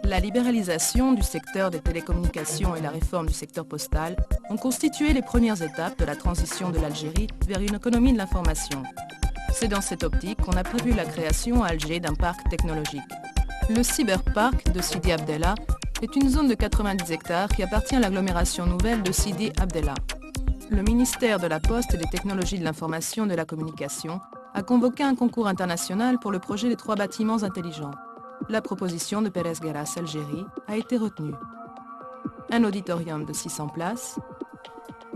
La libéralisation du secteur des télécommunications et la réforme du secteur postal ont constitué les premières étapes de la transition de l'Algérie vers une économie de l'information. C'est dans cette optique qu'on a prévu la création à Alger d'un parc technologique. Le cyberpark de Sidi Abdellah est une zone de 90 hectares qui appartient à l'agglomération nouvelle de Sidi Abdellah. Le ministère de la Poste et des Technologies de l'Information et de la Communication a convoqué un concours international pour le projet des 3 bâtiments intelligents. La proposition de Pérez Gueras Algérie a été retenue. Un auditorium de 600 places,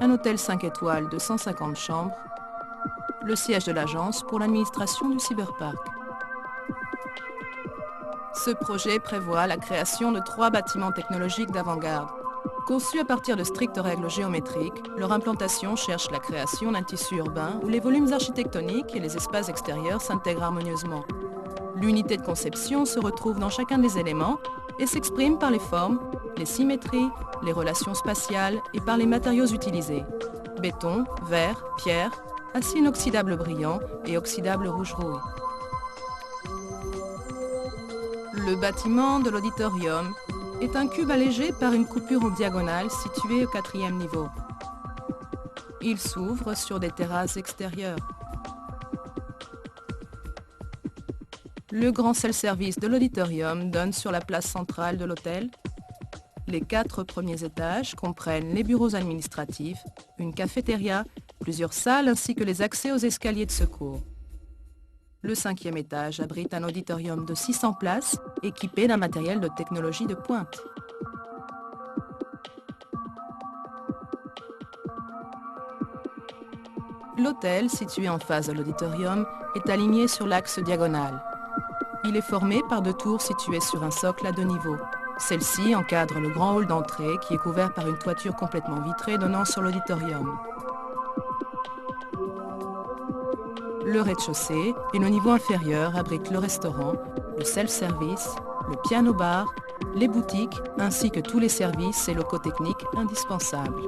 un hôtel 5 étoiles de 150 chambres, le siège de l'agence pour l'administration du cyberpark. Ce projet prévoit la création de 3 bâtiments technologiques d'avant-garde. Conçus à partir de strictes règles géométriques, leur implantation cherche la création d'un tissu urbain où les volumes architectoniques et les espaces extérieurs s'intègrent harmonieusement. L'unité de conception se retrouve dans chacun des éléments et s'exprime par les formes, les symétries, les relations spatiales et par les matériaux utilisés. Béton, verre, pierre, acier inoxydable brillant et oxydable rouge rouille. Le bâtiment de l'auditorium est un cube allégé par une coupure en diagonale située au 4e niveau. Il s'ouvre sur des terrasses extérieures. Le grand self-service de l'auditorium donne sur la place centrale de l'hôtel. Les 4 premiers étages comprennent les bureaux administratifs, une cafétéria, plusieurs salles ainsi que les accès aux escaliers de secours. Le 5e étage abrite un auditorium de 600 places équipé d'un matériel de technologie de pointe. L'hôtel, situé en face de l'auditorium, est aligné sur l'axe diagonal. Il est formé par 2 tours situées sur un socle à 2 niveaux. Celle-ci encadre le grand hall d'entrée qui est couvert par une toiture complètement vitrée donnant sur l'auditorium. Le rez-de-chaussée et le niveau inférieur abritent le restaurant, le self-service, le piano-bar, les boutiques ainsi que tous les services et locaux techniques indispensables.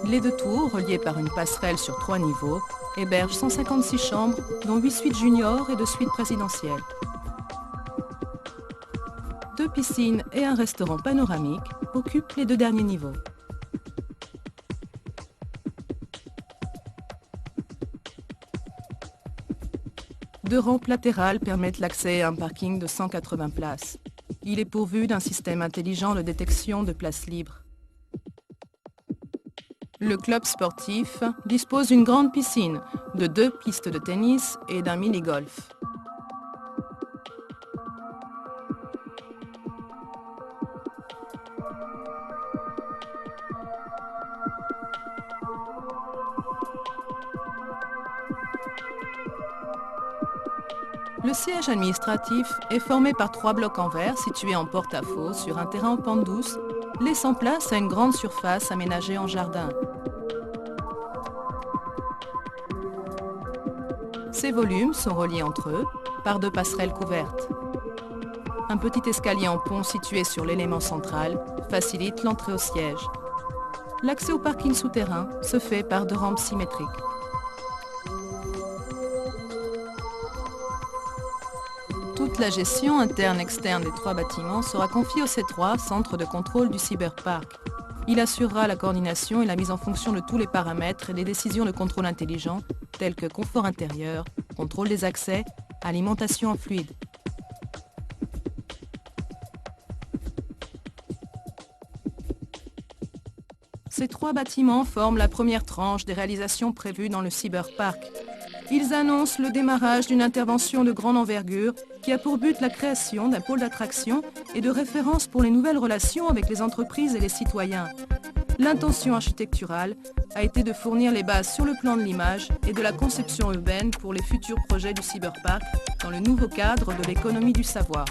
Les 2 tours, reliées par une passerelle sur 3 niveaux, hébergent 156 chambres, dont 8 suites juniors et 2 suites présidentielles. 2 piscines et un restaurant panoramique occupent les 2 derniers niveaux. Deux rampes latérales permettent l'accès à un parking de 180 places. Il est pourvu d'un système intelligent de détection de places libres. Le club sportif dispose d'une grande piscine, de 2 pistes de tennis et d'un mini-golf. Le siège administratif est formé par 3 blocs en verre situés en porte-à-faux sur un terrain en pente douce, laissant place à une grande surface aménagée en jardin. Ces volumes sont reliés entre eux par 2 passerelles couvertes. Un petit escalier en pont situé sur l'élément central facilite l'entrée au siège. L'accès au parking souterrain se fait par 2 rampes symétriques. Toute la gestion interne-externe des 3 bâtiments sera confiée au C3, Centre de contrôle du cyberpark. Il assurera la coordination et la mise en fonction de tous les paramètres et des décisions de contrôle intelligent, tels que confort intérieur, contrôle des accès, alimentation en fluide. Ces 3 bâtiments forment la première tranche des réalisations prévues dans le cyberpark. Ils annoncent le démarrage d'une intervention de grande envergure qui a pour but la création d'un pôle d'attraction et de référence pour les nouvelles relations avec les entreprises et les citoyens. L'intention architecturale a été de fournir les bases sur le plan de l'image et de la conception urbaine pour les futurs projets du cyberpark dans le nouveau cadre de l'économie du savoir.